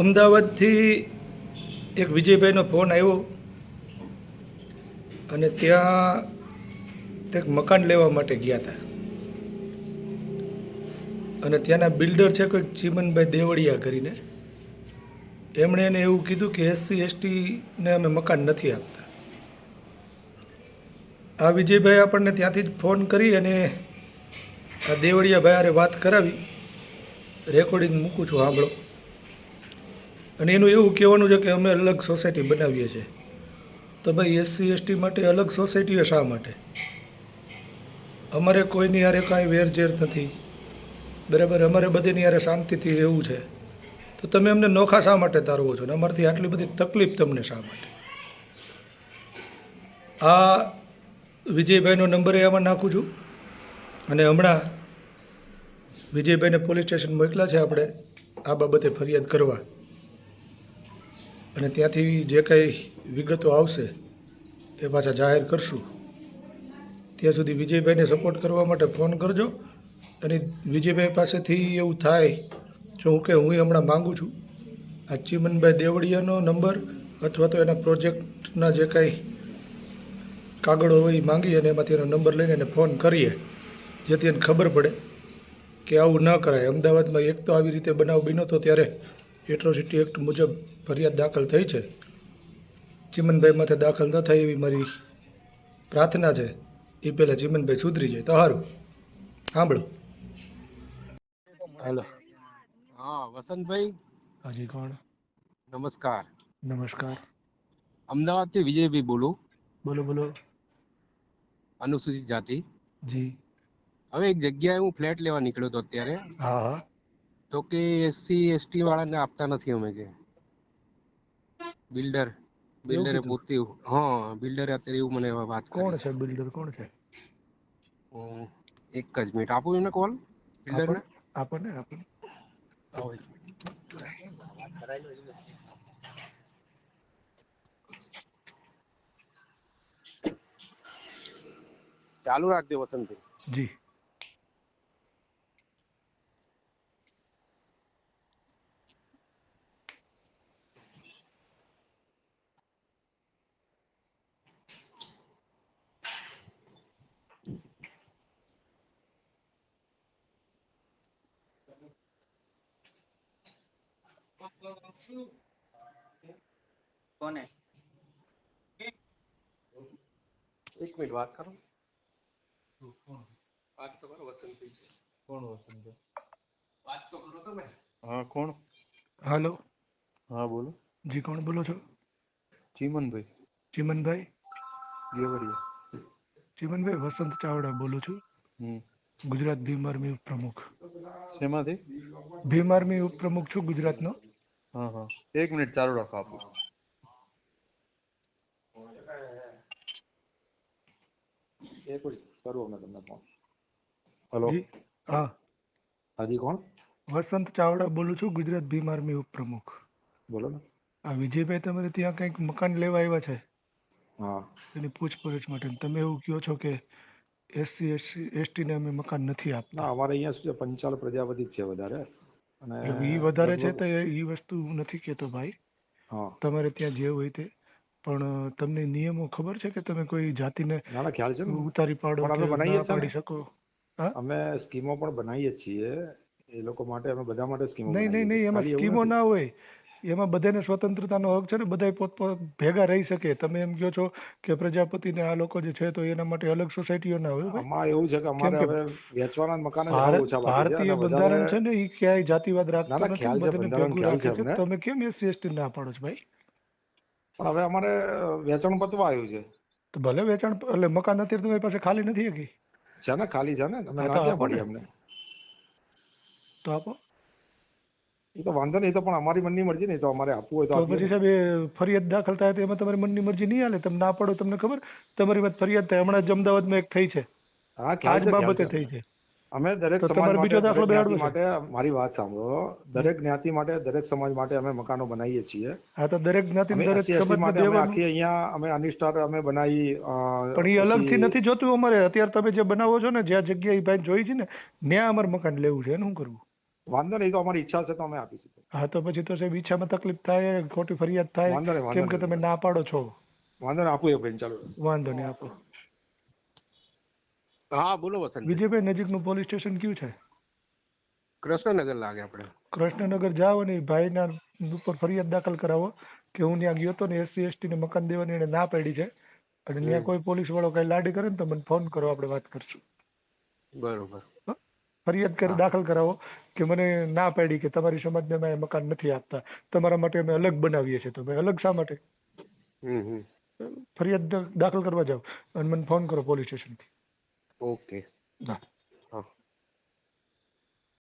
અમદાવાદથી એક વિજયભાઈનો ફોન આવ્યો અને ત્યાં તે મકાન લેવા માટે ગયા હતા અને ત્યાંના બિલ્ડર છે કોઈક ચીમનભાઈ દેવળિયા કરીને. એમણે એને એવું કીધું કે SC STને અમે મકાન નથી આપતા. આ વિજયભાઈ આપણને ત્યાંથી જ ફોન કરી અને આ દેવળિયા ભાઈ હારે વાત કરાવી. રેકોર્ડિંગ મૂકું છું, સાંભળો. અને એનું એવું કહેવાનું છે કે અમે અલગ સોસાયટી બનાવીએ છીએ. તો ભાઈ SC ST માટે અલગ સોસાયટીઓ શા માટે? અમારે કોઈની યારે કાંઈ વેરઝેર નથી, બરાબર. અમારે બધીની યારે શાંતિથી રહેવું છે. તો તમે અમને નોખા શા માટે તારવો છો ને અમારથી આટલી બધી તકલીફ તમને શા માટે? આ વિજયભાઈનો નંબર આમાં નાખું છું અને હમણાં વિજયભાઈને પોલીસ સ્ટેશન મોકલ્યા છે આપણે આ બાબતે ફરિયાદ કરવા. અને ત્યાંથી જે કંઈ વિગતો આવશે એ પાછા જાહેર કરશું. ત્યાં સુધી વિજયભાઈને સપોર્ટ કરવા માટે ફોન કરજો. અને વિજયભાઈ પાસેથી એવું થાય જો કે હું હમણાં માગું છું આ ચીમનભાઈ દેવળિયાનો નંબર અથવા તો એના પ્રોજેક્ટના જે કાંઈ કાગળો હોય એ માંગી અને એમાંથી એનો નંબર લઈને એને ફોન કરીએ, જેથી એને ખબર પડે કે આવું ન કરાય. અમદાવાદમાં એક તો આવી રીતે બનાવ બન્યો તો ત્યારે એટ્રોસિટી એક્ટ મુજબ ફરિયાદ દાખલ થઈ છે. ચીમનભાઈ માથે દાખલ ન થાય એવી મારી પ્રાર્થના છે. એ પહેલાં ચીમનભાઈ સુધરી જાય તો સારું. સાંભળો. હેલો. હા વસંતભાઈ, હાજી, કોણ? નમસ્કાર. નમસ્કાર. અમદાવાદથી વિજયભાઈ બોલું, બોલો બોલો. અનુસૂચિત જાતિ. જી. હવે એક જગ્યાએ હું ફ્લેટ લેવા નીકળ્યો હતો અત્યારે, હા હા. તો કે SC ST વાળાને આપતા નથી અમે કે બિલ્ડરે કીધું? પોતે. હા, બિલ્ડરે અત્યારે એવું મને વાત કરી. કોણ છે બિલ્ડર? કોણ છે? એક જ મિનિટ આપું એમને કોલ બિલ્ડરને. આપણને આપણને ચાલુ રાખજો વસંતભાઈ. જી. કોને? એક મિનિટ વાત કરો. વાત તો કરો. વસંતભાઈ છે. કોણ વસંત? વાત તો કરો તમે. હા, કોણ? હેલો. હા બોલો. જી, કોણ બોલો છો? ચીમનભાઈ ચીમનભાઈ દેવળિયા. ચીમનભાઈ વસંત ચાવડા બોલું છું, ગુજરાત ભીમ આર્મી ઉપપ્રમુખ. શેમાંથી? ભીમ આર્મી ઉપપ્રમુખ છું ગુજરાતનો. હા હા, એક મિનિટ ચાલુ રાખો, આપું છું. એક મિનિટ કરું અમે તમને ફોન. હેલો. જી. હા, હાજી, કોણ? વસંત ચાવડા બોલું છું, ગુજરાત ભીમ આર્મી ઉપપ્રમુખ. બોલો ને. આ વિજયભાઈ તમારે ત્યાં કંઈક મકાન લેવા આવ્યા છે હા એની પૂછપરછ માટે. તમે એવું કહો છો કે SC ST ને અમે મકાન નથી ના, આપતા. અમારે અહીંયા શું છે, પંચાલ પ્રજાપતિ જ છે વધારે. અને એટલે ઈ વધારે છે લગભગ તો એ વસ્તુ હું નથી કહેતો ભાઈ, હા. તમારે ત્યાં જે હોય તે. પણ તમને નિયમો ખબર છે કે તમે કોઈ જાતિને ના ના, ખ્યાલ છે ને. ઉતારી પાડો પણ કે અમે બનાવીએ ના છીએ ને, પાડી શકો? હા, અમે સ્કીમો પણ બનાવીએ છીએ એ લોકો માટે. અમે બધા માટે સ્કીમો નહીં બનાવીએ નહીં છીએ, નહીં, એમાં ખાલી એવું સ્કીમો નથી. ના હોય. એમાં બધાને સ્વતંત્રતાનો હક છે ને, બધા પોતપોત ભેગા રહી શકે. તમે એમ કહો છો કે પ્રજાપતિને આ લોકો જે છે તો એના માટે અલગ સોસાયટીઓ ના હોય ભાઈ. આમાં એવું છે કે કેમ અમારે કે હવે વેચવાના મકાન જ હાવ ઓછા બાકી છે અને ભારતીય વધારે. બંધારણ છે ને એ ક્યાંય જાતિવાદ ના રાખતો ના, નથી, ખ્યાલ છે, બધાને બંધારણ ભેગું ખ્યાલ છે રાખે છે. અમને. તમે કેમ SC ST ના પાડો છો ભાઈ? પણ હવે અમારે વેચાણ પતવા આવ્યું છે. તો ભલે વેચાણ, એટલે મકાન અત્યારે તમારી પાસે ખાલી નથી હકી? છે ને, ખાલી છે ને. તમે હા, તો ના ક્યાં આપો ને. પડી અમને? તો આપો. એ તો વાંધો નહીં, એ તો પણ અમારી મનની મરજી નહીં. તો અમારે આપવું હોય તો તો આપીએ પછી ને. સાહેબ એ ફરિયાદ દાખલ થાય તો એમાં તમારી મનની મરજી નહીં હાલે? તમે ના પાડો, તમને ખબર તમારી વાત ફરિયાદ થાય. હમણાં જ અમદાવાદમાં એક થઈ છે, હા, આ ખ્યાલ જ છે, ખ્યાલ બાબતે છે થઈ અમને. છે. અમે દરેક તો સમાજ તમારે માટે, બીજો દાખલો દરેક જ્ઞાતિ બેહાડવો છે. માટે, મારી વાત સાંભળો, દરેક જ્ઞાતિ માટે, દરેક સમાજ માટે અમે મકાનો બનાવીએ છીએ. હા, તો દરેક જ્ઞાતિ અમે દરેક SC ST સમાજને માટે અમે દેવાનું. આખી અહીંયા અમે અનિસ્ટાર અમે બનાવી. પણ એ પછી અલગથી નથી જોતું અમારે. અત્યારે તમે જે બનાવો છો ને, જ્યાં જગ્યા એ ભાઈ જોઈ છે ને, ત્યાં અમારે મકાન લેવું છે. એનું શું કરવું? વાંધો નહીં, તો અમારી ઈચ્છા છે તો અમે આપીશું. હા તો પછી તો સાહેબ ઈચ્છામાં તકલીફ થાય, ખોટી ફરિયાદ થાય, વાંધો નહીં, કેમ વાંધો કે તમે નહીં, ના પાડો છો. વાંધો નહીં, આપું એ ભાઈને, ચાલો. વાંધો નહીં, આપો. હા બોલો વસંતભાઈ. વિજયભાઈ, નજીકનું પોલીસ સ્ટેશન કયું છે? કૃષ્ણનગર લાગે આપણે. કૃષ્ણનગર જાઓ અને ઈ ભાઈના ઉપર ફરિયાદ દાખલ કરાવો કે હું ત્યાં ગયો હતો ને SC ST ને મકાન દેવાની એને ના પાડી છે, અને ત્યાં કોઈ પોલીસ વાળો કઈ લાડી કરે ને તો મને ફોન કરો, આપણે વાત કરશું. બરોબર. ફરિયાદ કરી દાખલ કરાવો કે મને ના પાડી કે તમારી સમાજને અમે મકાન નથી આપતા, તમારા માટે અમે અલગ બનાવીએ છીએ. તો ભાઈ અલગ શા માટે? ફરિયાદ દાખલ કરવા જાઓ અને મને ફોન કરો પોલીસ સ્ટેશનથી. ઓકે. હા.